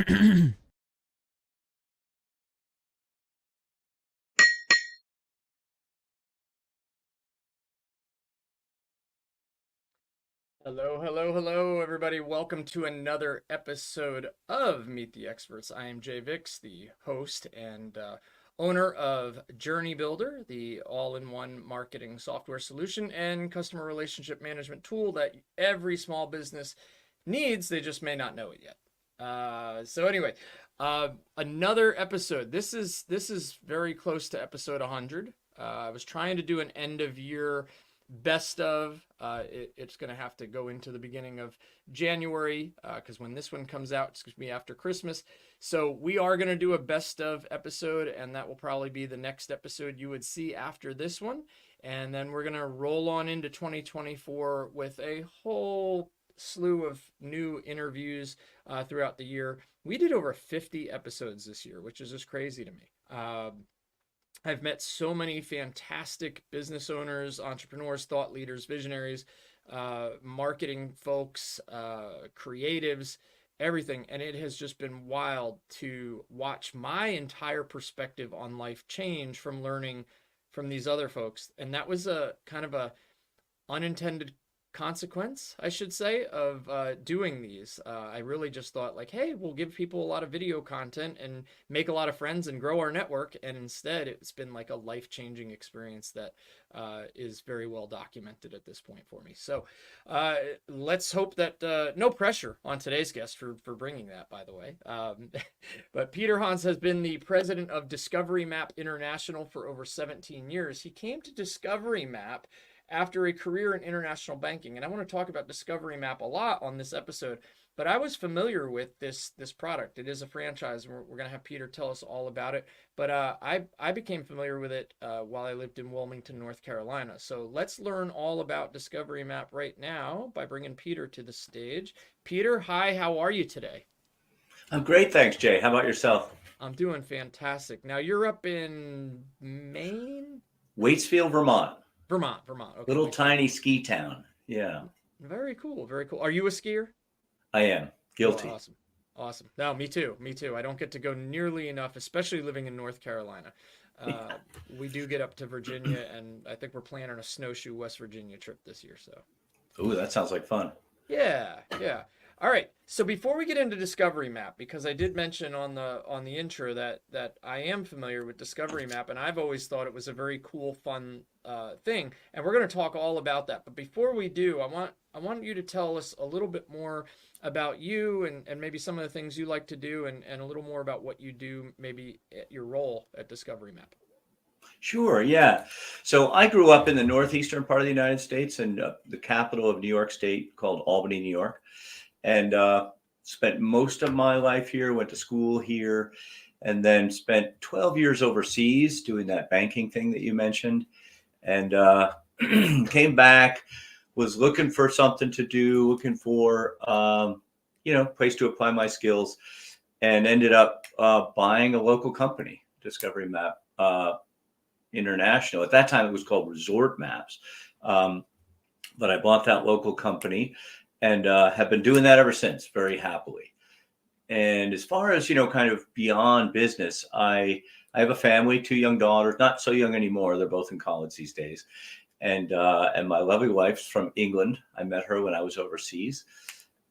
Hello, hello, hello, everybody. Welcome to another episode of Meet the Experts. I am Jay Vix, the host and owner of Journey Builder, the all in one marketing software solution and customer relationship management tool that every small business needs. They just may not know it yet. Another episode. This is very close to episode 100. I was trying to do an end of year best of. It's going to have to go into the beginning of January because when this one comes out, it's going to be after Christmas. So we are going to do a best of episode, and that will probably be the next episode you would see after this one. And then we're going to roll on into 2024 with a whole slew of new interviews throughout the year. We did over 50 episodes this year, which is just crazy to me. I've met so many fantastic business owners, entrepreneurs, thought leaders, visionaries, marketing folks, creatives, everything. And it has just been wild to watch my entire perspective on life change from learning from these other folks. And that was a kind of a unintended consequence, I should say, of doing these. I really just thought like, hey, we'll give people a lot of video content and make a lot of friends and grow our network. And instead, it's been like a life-changing experience that is very well documented at this point for me. So let's hope that no pressure on today's guest for bringing that, by the way. But Peter Hans has been the president of Discovery Map International for over 17 years. He came to Discovery Map after a career in international banking. And I want to talk about Discovery Map a lot on this episode, but I was familiar with this product. It is a franchise, and we're going to have Peter tell us all about it. But I became familiar with it while I lived in Wilmington, North Carolina. So let's learn all about Discovery Map right now by bringing Peter to the stage. Peter, hi, how are you today? I'm great, thanks, Jay. How about yourself? I'm doing fantastic. Now you're up in Maine? Waitsfield, Vermont. Vermont. Okay, Little Waitsfield. tiny ski town. Yeah, Very cool, very cool. Are you a skier? I am. Oh, Guilty. awesome. Awesome. No, me too. Me too. I don't get to go nearly enough, especially living in North Carolina. Uh, we do get up to Virginia, and I think we're planning a snowshoe West Virginia trip this year. So, Ooh, that sounds like fun. yeah, yeah. All right. So before we get into Discovery Map, because I did mention on the intro that I am familiar with Discovery Map, and I've always thought it was a very cool, fun thing, and we're going to talk all about that. But before we do, I want you to tell us a little bit more about you and maybe some of the things you like to do, and a little more about what you do, maybe at your role at Discovery Map. Sure, yeah. So I grew up in the northeastern part of the United States and the capital of New York State called Albany, New York, and spent most of my life here, went to school here, and then spent 12 years overseas doing that banking thing that you mentioned. And came back, was looking for something to do, looking for place to apply my skills, and ended up buying a local company, Discovery Map International. At that time, it was called Resort Maps, but I bought that local company and have been doing that ever since, very happily. And as far as kind of beyond business, I have a family, two young daughters, not so young anymore. They're both in college these days. And my lovely wife's from England. I met her when I was overseas.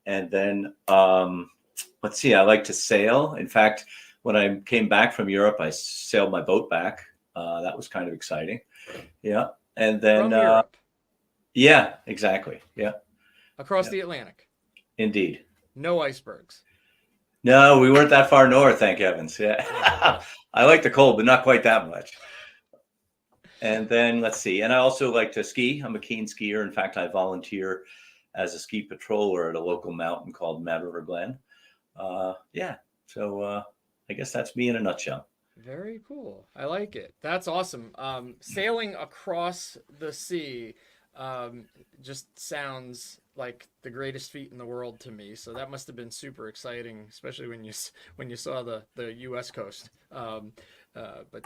And then, let's see, I like to sail. In fact, when I came back from Europe, I sailed my boat back. That was kind of exciting. Yeah. And then, From Europe, yeah, exactly. Yeah. across Yeah, the Atlantic, indeed. no icebergs. No, we weren't that far north, thank heavens. Yeah. Yeah, yeah. I like the cold, but not quite that much. And then let's see. And I also like to ski. I'm a keen skier. In fact, I volunteer as a ski patroller at a local mountain called Mad River Glen. Yeah. So I guess that's me in a nutshell. Very cool. I like it. That's awesome. Sailing across the sea um, just sounds like the greatest feat in the world to me. So that must have been super exciting, especially when you saw the U.S. coast. But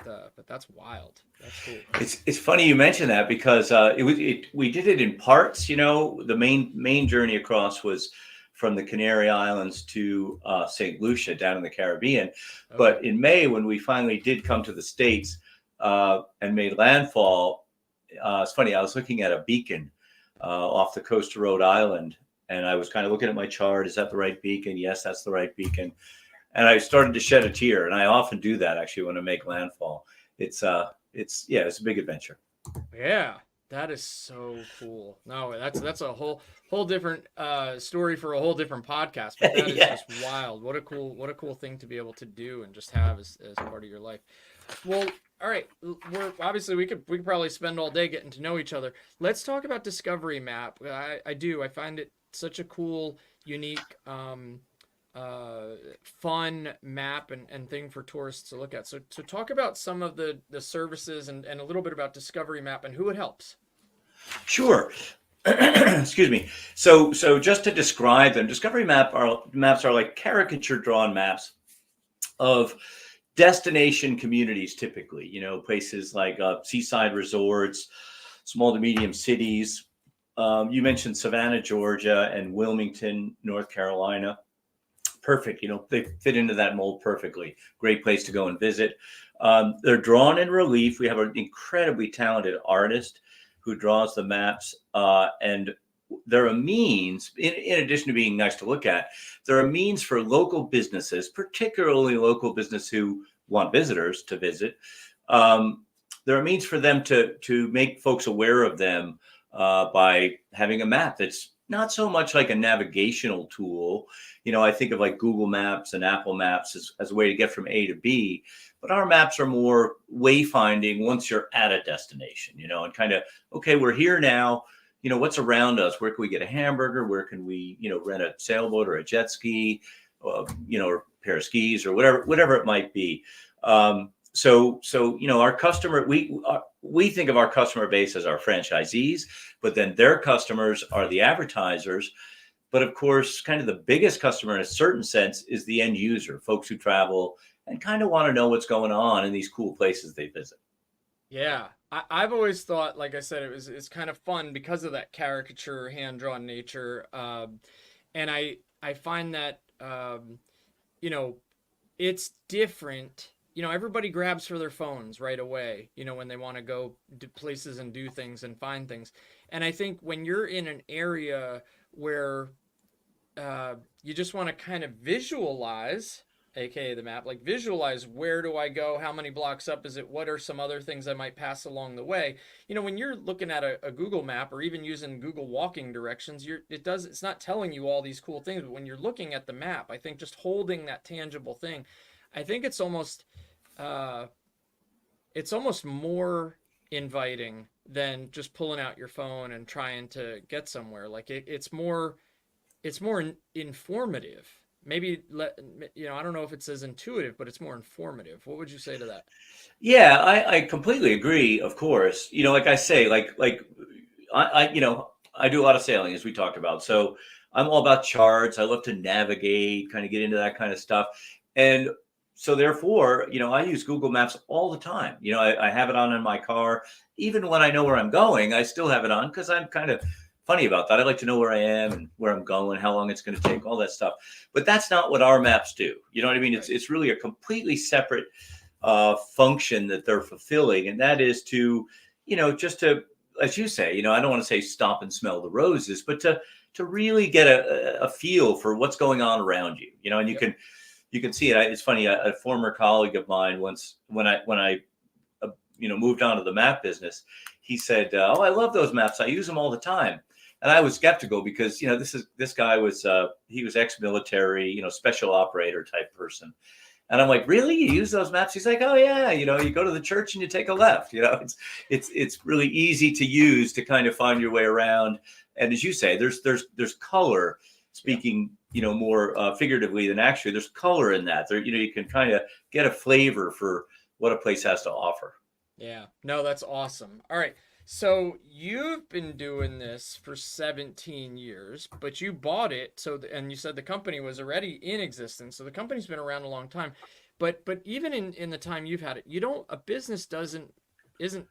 that's wild. That's cool. It's funny you mention that because we did it in parts. The main journey across was from the Canary Islands to St. Lucia down in the Caribbean. Okay. But in May, when we finally did come to the States and made landfall, it's funny, I was looking at a beacon off the coast of Rhode Island, and I was kind of looking at my chart. Is that the right beacon? Yes, that's the right beacon. And I started to shed a tear, and I often do that actually when I make landfall. It's a big adventure. Yeah, that is so cool. No, that's a whole different story for a whole different podcast, but that is Yeah, just wild. What a cool thing to be able to do and just have as part of your life. Well, all right, we're obviously we could probably spend all day getting to know each other. Let's talk about Discovery Map. I find it such a cool, unique fun map and thing for tourists to look at. So talk about some of the services and a little bit about Discovery Map and who it helps. sure. Excuse me. So just to describe them, maps are like caricature drawn maps of destination communities, typically, places like seaside resorts, small to medium cities. You mentioned Savannah, Georgia, and Wilmington, North Carolina. Perfect. They fit into that mold perfectly. Great place to go and visit. They're drawn in relief. We have an incredibly talented artist who draws the maps, and they're a means, in addition to being nice to look at, they're a means for local businesses, particularly local business who want visitors to visit. They're a means for them to make folks aware of them by having a map that's not so much like a navigational tool. I think of like Google Maps and Apple Maps as a way to get from A to B, but our maps are more wayfinding once you're at a destination, and kind of, okay, we're here now. What's around us? Where can we get a hamburger? Where can we, rent a sailboat or a jet ski, or a pair of skis or whatever it might be. So our customer, we think of our customer base as our franchisees, but then their customers are the advertisers. But of course, kind of the biggest customer in a certain sense is the end user, folks who travel and kind of want to know what's going on in these cool places they visit. Yeah, I've always thought, like I said, it's kind of fun because of that caricature, hand drawn nature, and I find that you know it's different. Everybody grabs for their phones right away. When they want to go to places and do things and find things, and I think when you're in an area where you just want to kind of visualize, aka the map, like visualize where do I go, how many blocks up is it, what are some other things I might pass along the way. When you're looking at a Google map or even using Google walking directions, it's not telling you all these cool things, but when you're looking at the map, I think just holding that tangible thing, I think uh it's almost more inviting than just pulling out your phone and trying to get somewhere. Like it's more informative. Maybe I don't know if it's as intuitive, but it's more informative. What would you say to that? Yeah, I completely agree. Of course, like I say, like I do a lot of sailing, as we talked about. So I'm all about charts. I love to navigate, kind of get into that kind of stuff. And so therefore, I use Google Maps all the time. I have it on in my car. Even when I know where I'm going, I still have it on because I'm kind of funny about that. I like to know where I am and where I'm going, how long it's going to take, all that stuff. But that's not what our maps do. You know what I mean? It's Right. it's really a completely separate function that they're fulfilling, and that is to, just to, as you say, I don't want to say stop and smell the roses, but to really get a feel for what's going on around you. And Yep. you can see it. It's funny. A former colleague of mine once, when I moved on to the map business, he said, "Oh, I love those maps. I use them all the time." And I was skeptical because this guy was he was ex-military, special operator type person. And I'm like, really? You use those maps? He's like, oh yeah, you go to the church and you take a left. It's really easy to use to kind of find your way around. And as you say, there's color. Yeah. Speaking, more figuratively than actually, there's color in that. There, you can kind of get a flavor for what a place has to offer. Yeah. No, that's awesome. All right. So you've been doing this for 17 years, but you bought it. And you said the company was already in existence. So the company's been around a long time. But even in the time you've had it, a business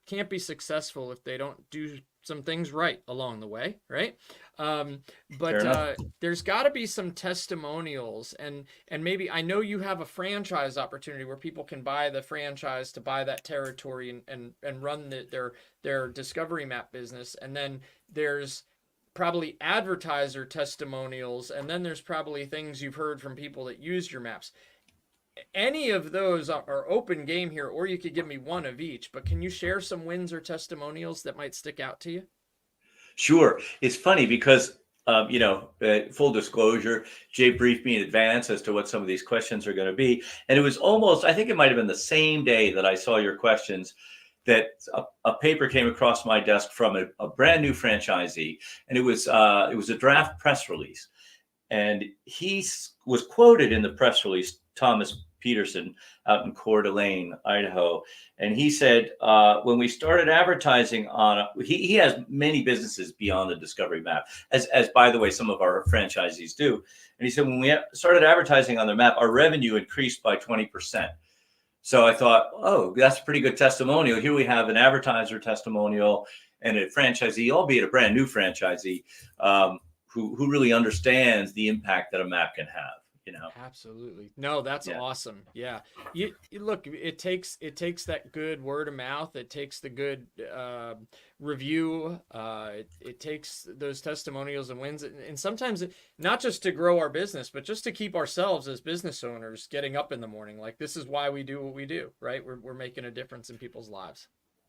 can't be successful if they don't do some things right along the way, right? Um, Fair but enough. there's got to be some testimonials, and maybe I know you have a franchise opportunity where people can buy the franchise to buy that territory and run their discovery map business, and then there's probably advertiser testimonials, and then there's probably things you've heard from people that use your maps. Any of those are open game here, or you could give me one of each, but can you share some wins or testimonials that might stick out to you? Sure. It's funny because, full disclosure, Jay briefed me in advance as to what some of these questions are going to be. And it was almost, I think it might have been the same day that I saw your questions that a paper came across my desk from a brand new franchisee. And it was a draft press release. And was quoted in the press release, Thomas Peterson out in Coeur d'Alene, Idaho. And he said, when we started advertising on, he has many businesses beyond the Discovery Map, as by the way, some of our franchisees do. And he said, when we started advertising on their map, our revenue increased by 20%. So I thought, oh, that's a pretty good testimonial. Here we have an advertiser testimonial and a franchisee, albeit a brand new franchisee, who really understands the impact that a map can have, you know? Absolutely. No, that's Yeah. awesome. Yeah. You look, it takes that good word of mouth. It takes the good review. It takes those testimonials and wins. And sometimes not just to grow our business, but just to keep ourselves as business owners getting up in the morning. Like, this is why we do what we do, right? We're making a difference in people's lives.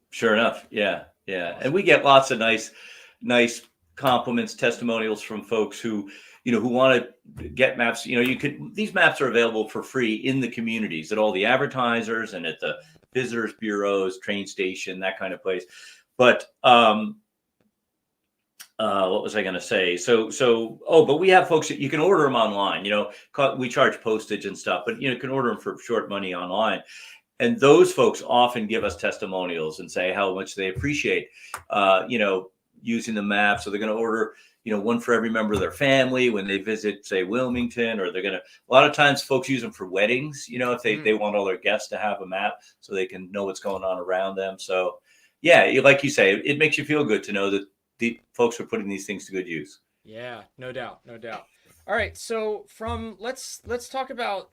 Sure enough. Yeah. Yeah. And Awesome. we get lots of nice compliments, testimonials from folks who want to get maps. These maps are available for free in the communities at all the advertisers and at the visitors bureaus, train station, that kind of place. But what was I going to say? But we have folks that you can order them online. We charge postage and stuff, but you can order them for short money online. And those folks often give us testimonials and say how much they appreciate, using the map. So they're going to order, one for every member of their family when they visit, say, Wilmington, or a lot of times folks use them for weddings, if they want all their guests to have a map so they can know what's going on around them. So yeah, like you say, it makes you feel good to know that the folks are putting these things to good use. Yeah, no doubt, no doubt. All right, so let's talk about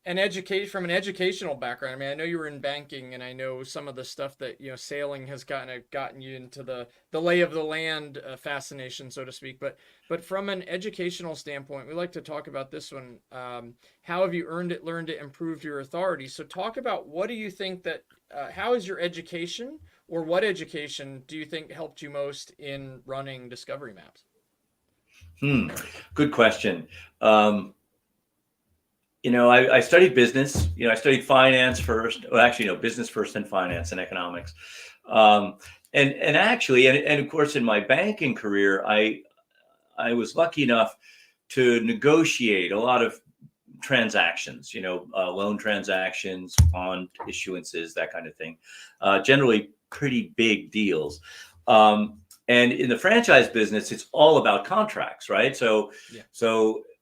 an educational background. I mean, I know you were in banking, and I know some of the stuff that sailing has gotten you into the lay of the land fascination, so to speak. But from an educational standpoint, we like to talk about this one. How have you earned it, learned it, improved your authority? So talk about, what do you think that how is your education, or what education do you think helped you most in running Discovery Maps? Good question. I studied business. I studied finance first. Well, actually, no, business first, and finance and economics. And actually, and of course, in my banking career, I was lucky enough to negotiate a lot of transactions. Loan transactions, bond issuances, that kind of thing. Generally, pretty big deals. And in the franchise business, it's all about contracts, right? So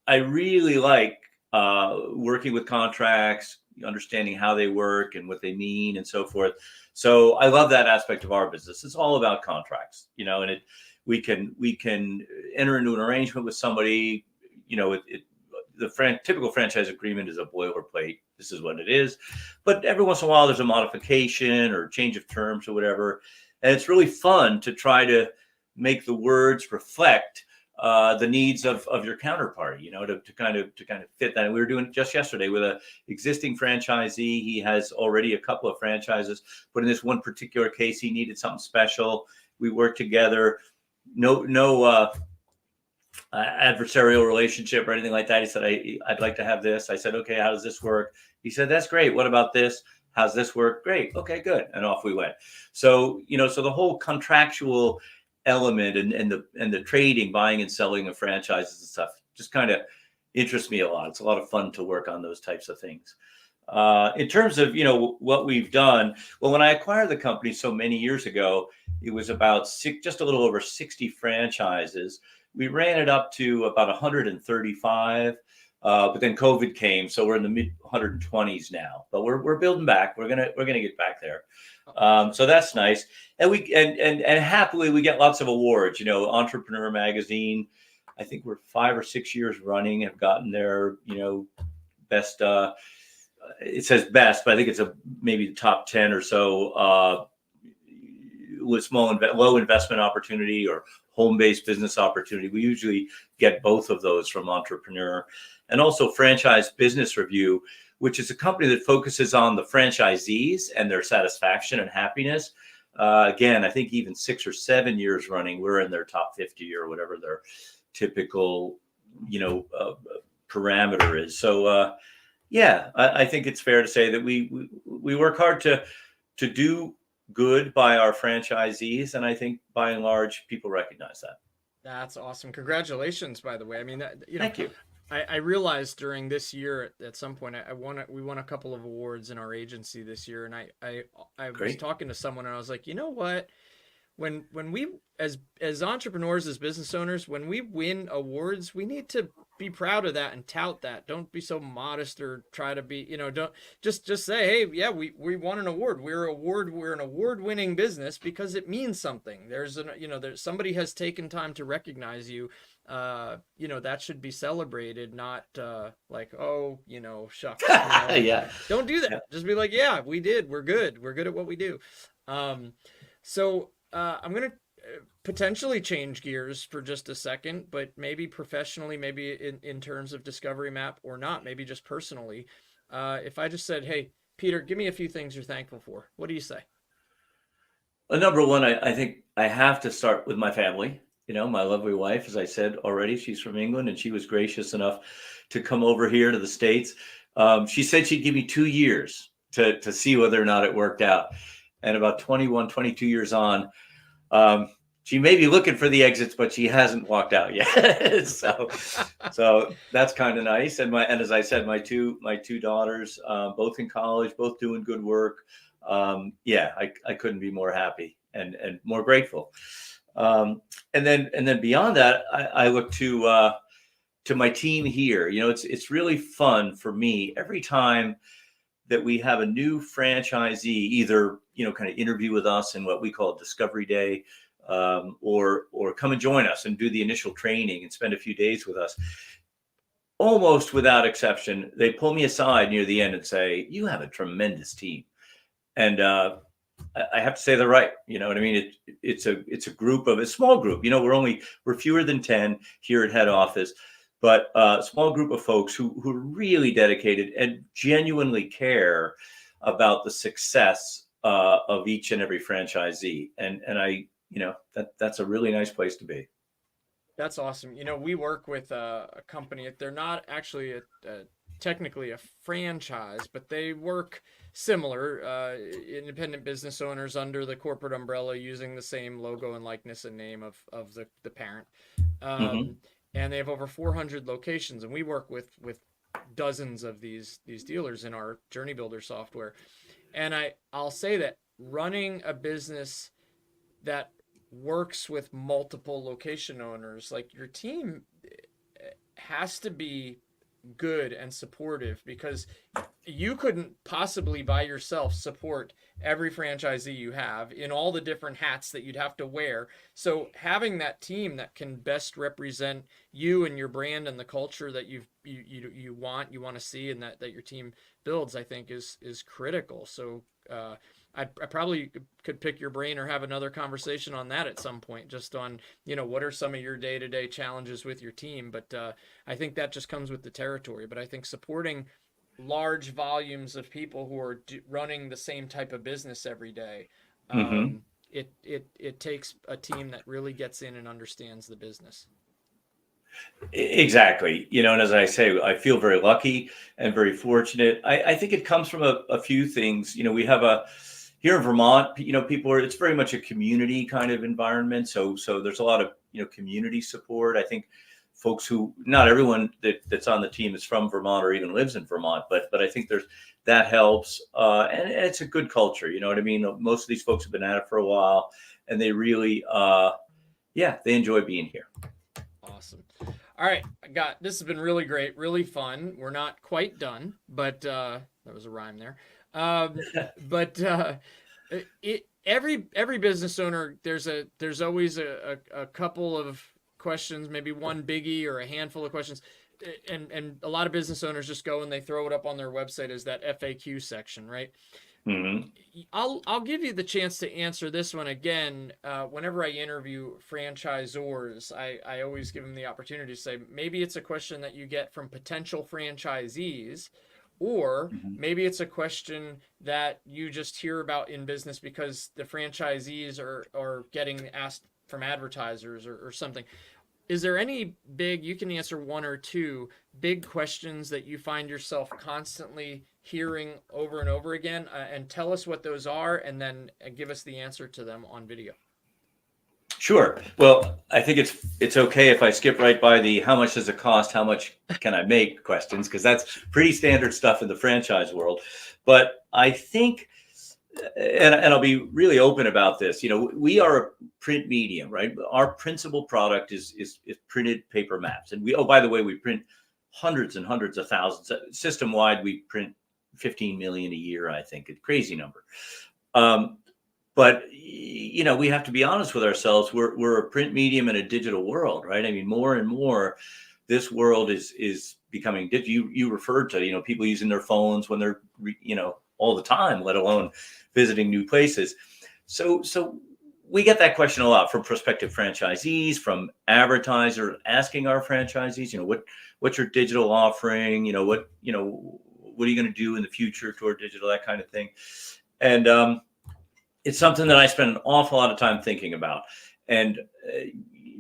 I really like working with contracts, understanding how they work and what they mean and so forth. So I love that aspect of our business. It's all about contracts, and we can enter into an arrangement with somebody. The typical franchise agreement is a boilerplate. This is what it is. But every once in a while, there's a modification or change of terms or whatever. And it's really fun to try to make the words reflect the needs of your counterparty, to kind of fit that. And we were doing it just yesterday with an existing franchisee. He has already a couple of franchises, but in this one particular case, he needed something special. We worked together. No adversarial relationship or anything like that. He said, I'd like to have this. I said, okay, how does this work? He said, that's great. What about this? How's this work? Great. Okay, good. And off we went. So, so the whole contractual element and the trading, buying and selling of franchises and stuff just kind of interests me a lot. It's a lot of fun to work on those types of things. In terms of, what we've done, well, when I acquired the company so many years ago, it was about just a little over 60 franchises. We ran it up to about 135 But then COVID came, so we're in the mid 120s now. But we're building back. We're gonna get back there. So that's nice. And and happily we get lots of awards. You know, Entrepreneur Magazine. I think we're 5 or 6 years running have gotten their best. It says best, but I think it's maybe the top 10 or so with low investment opportunity or home-based business opportunity. We usually get both of those from Entrepreneur. And also Franchise Business Review, which is a company that focuses on the franchisees and their satisfaction and happiness. Again, I think even 6 or 7 years running, we're in their top 50 or whatever their typical, parameter is. So, yeah, I think it's fair to say that we work hard to do good by our franchisees, and I think by and large people recognize that. That's awesome. Congratulations, by the way. I mean, Thank you. I realized during this year at some point we won a couple of awards in our agency this year, and I was Great. talking to someone and I was like, you know what? When we as entrepreneurs, as business owners, when we win awards, we need to be proud of that and tout that. Don't be so modest or try to be, don't just say, hey, yeah, we won an award. We're an award-winning business because it means something. There's there's somebody has taken time to recognize you. That should be celebrated, not like, oh, shucks. Yeah. Don't do that. Yeah. Just be like, yeah, we did. We're good. We're good at what we do. So I'm going to potentially change gears for just a second, but maybe professionally, maybe in terms of Discovery Map or not, maybe just personally. If I just said, hey, Peter, give me a few things you're thankful for. What do you say? Well, number one, I think I have to start with my family. My lovely wife, as I said already, she's from England and she was gracious enough to come over here to the States. She said she'd give me 2 years to see whether or not it worked out. And about 21, 22 years on, she may be looking for the exits, but she hasn't walked out yet. so that's kind of nice. And as I said, my two daughters, both in college, both doing good work. Yeah, I couldn't be more happy and more grateful. And then beyond that, I look to my team here. It's really fun for me every time that we have a new franchisee, either kind of interview with us in what we call Discovery Day, or come and join us and do the initial training and spend a few days with us. Almost without exception, they pull me aside near the end and say, "You have a tremendous team," and I have to say they're right. You know what I mean? It's a small group. We're fewer than 10 here at head office, but a small group of folks who are really dedicated and genuinely care about the success of each and every franchisee. And that's a really nice place to be. That's awesome. We work with a company. They're not actually technically a franchise, but they work similar, independent business owners under the corporate umbrella using the same logo and likeness and name of the parent. Mm-hmm. And they have over 400 locations, and we work with dozens of these dealers in our Journey Builder software. And I'll say that running a business that works with multiple location owners, like your team has to be good and supportive, because you couldn't possibly by yourself support every franchisee you have in all the different hats that you'd have to wear. So having that team that can best represent you and your brand and the culture that you want to see and that your team builds, I think is critical. So I probably could pick your brain or have another conversation on that at some point, just on, what are some of your day-to-day challenges with your team. But I think that just comes with the territory. But I think supporting large volumes of people who are running the same type of business every day, Mm-hmm. it takes a team that really gets in and understands the business. Exactly. And as I say, I feel very lucky and very fortunate. I think it comes from a few things. We have here in Vermont, it's very much a community kind of environment. So there's a lot of, community support. I think folks not everyone that's on the team is from Vermont or even lives in Vermont, but I think that helps. And it's a good culture. You know what I mean? Most of these folks have been at it for a while, and they really, they enjoy being here. Awesome. All right, this has been really great, really fun. We're not quite done, but that was a rhyme there. Um, but every business owner, there's always a couple of questions, maybe one biggie or a handful of questions. And a lot of business owners just go and they throw it up on their website as that FAQ section, right? Hmm. I'll give you the chance to answer this one again. Whenever I interview franchisors, I always give them the opportunity to say maybe it's a question that you get from potential franchisees, or Hmm. maybe it's a question that you just hear about in business because the franchisees are getting asked from advertisers or something. Is there any big, you can answer one or two big questions that you find yourself constantly hearing over and over again, and tell us what those are, and then give us the answer to them on video? Sure. Well, I think it's okay if I skip right by the how much does it cost, how much can I make questions, because that's pretty standard stuff in the franchise world. But I think, and I'll be really open about this. We are a print medium, right? Our principal product is printed paper maps, and oh, by the way, we print hundreds and hundreds of thousands. System wide, we print 15 million a year. I think a crazy number. Um, but we have to be honest with ourselves. We're a print medium in a digital world, right? I mean, more and more, this world is becoming. You referred to people using their phones when they're all the time, let alone visiting new places. So we get that question a lot from prospective franchisees, from advertisers asking our franchisees, what's your digital offering? What are you going to do in the future toward digital, that kind of thing. And it's something that I spend an awful lot of time thinking about. And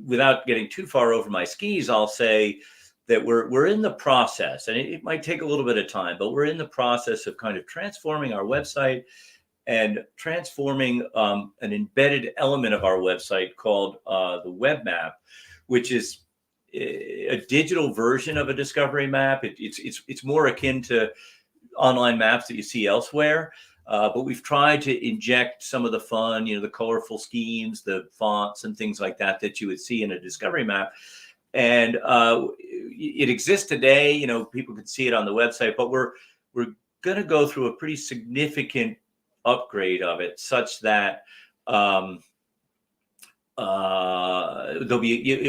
without getting too far over my skis, I'll say that we're in the process, and it might take a little bit of time, but we're in the process of kind of transforming our website and transforming an embedded element of our website called the web map, which is a digital version of a discovery map. It's more akin to online maps that you see elsewhere. But we've tried to inject some of the fun, the colorful schemes, the fonts and things like that you would see in a discovery map. And it exists today. People could see it on the website, but we're going to go through a pretty significant upgrade of it, such that it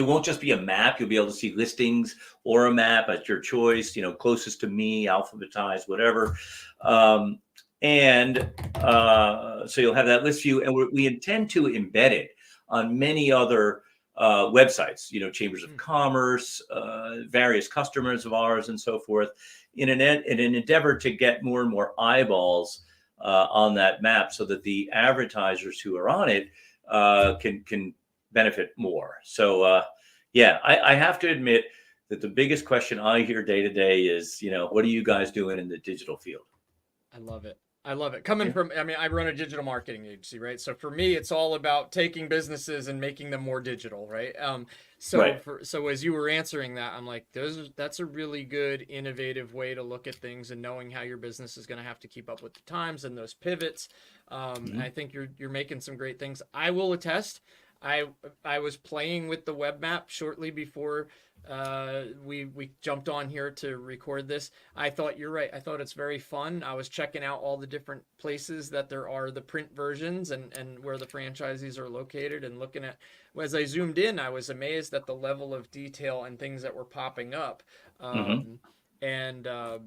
won't just be a map. You'll be able to see listings or a map at your choice, closest to me, alphabetized, whatever. And so you'll have that list view, and we intend to embed it on many other websites, chambers of commerce, various customers of ours, and so forth, in an endeavor to get more and more eyeballs on that map, so that the advertisers who are on it can benefit more. So yeah, I have to admit that the biggest question I hear day to day is, what are you guys doing in the digital field? I love it. I love it. Coming from, I mean, I run a digital marketing agency, right? So for me, it's all about taking businesses and making them more digital, right? Right. So as you were answering that, I'm like, that's a really good, innovative way to look at things, and knowing how your business is going to have to keep up with the times and those pivots. Mhm. I think you're making some great things. I will attest. I was playing with the web map shortly before we jumped on here to record this. I thought you're right. I thought it's very fun. I was checking out all the different places that there are the print versions, and where the franchisees are located, and looking at, as I zoomed in, I was amazed at the level of detail and things that were popping up. Hmm. And I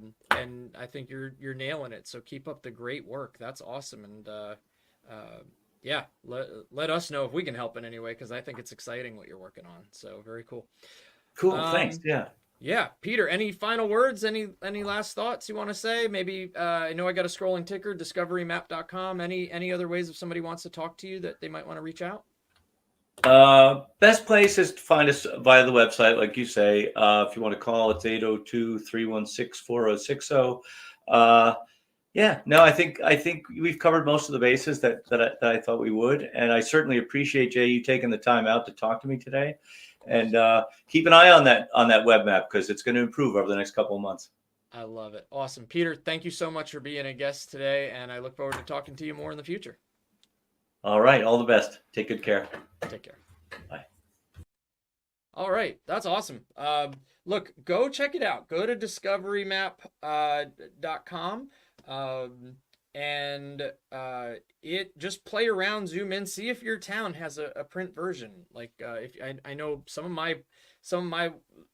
think you're nailing it. So keep up the great work. That's awesome. And yeah, let us know if we can help in any way, because I think it's exciting what you're working on. So very cool. Cool. Thanks. Um, Yeah. yeah, Peter, any final words? Any last thoughts you want to say? Maybe I know I got a scrolling ticker, discoverymap.com. Any other ways if somebody wants to talk to you that they might want to reach out? Best place is to find us via the website, like you say. If you want to call, it's 802-316-4060. Yeah, no, I think we've covered most of the bases that I thought we would, and I certainly appreciate, Jay, you taking the time out to talk to me today. And keep an eye on that web map, because it's going to improve over the next couple of months. I love it. Awesome. Peter, thank you so much for being a guest today, and I look forward to talking to you more in the future. All right, all the best. Take good care. Take care. Bye. All right, that's awesome. Look, go check it out. Go to discoverymap.com, and it just play around, zoom in, see if your town has a print version. Like if I know some of my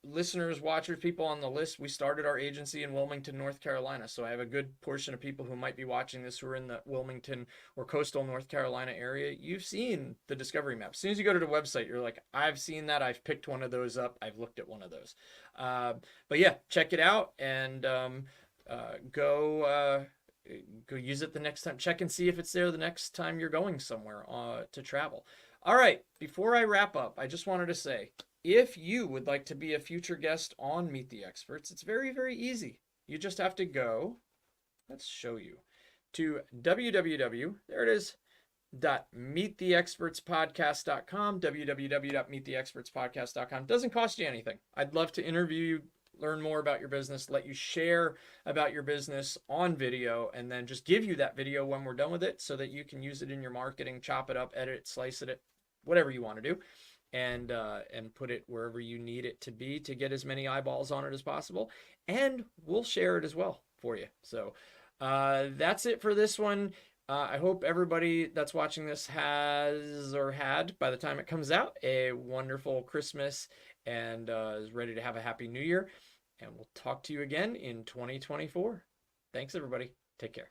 listeners, watchers, people on the list, we started our agency in Wilmington, North Carolina. So I have a good portion of people who might be watching this who are in the Wilmington or coastal North Carolina area. You've seen the Discovery Map. As soon as you go to the website, you're like, I've seen that. I've picked one of those up. I've looked at one of those. But yeah, check it out and go. Go use it the next time. Check and see if it's there the next time you're going somewhere to travel. All right, before I wrap up, I just wanted to say, if you would like to be a future guest on Meet the Experts, it's very, very easy. You just have to go, let's show you, to www, there it is, .meettheexpertspodcast.com, www.meettheexpertspodcast.com. Doesn't cost you anything. I'd love to interview you, learn more about your business, let you share about your business on video, and then just give you that video when we're done with it so that you can use it in your marketing, chop it up, edit it, slice it, whatever you want to do, and put it wherever you need it to be to get as many eyeballs on it as possible. And we'll share it as well for you. So that's it for this one. I hope everybody that's watching this has or had, by the time it comes out, a wonderful Christmas and is ready to have a happy new year. And we'll talk to you again in 2024. Thanks, everybody. Take care.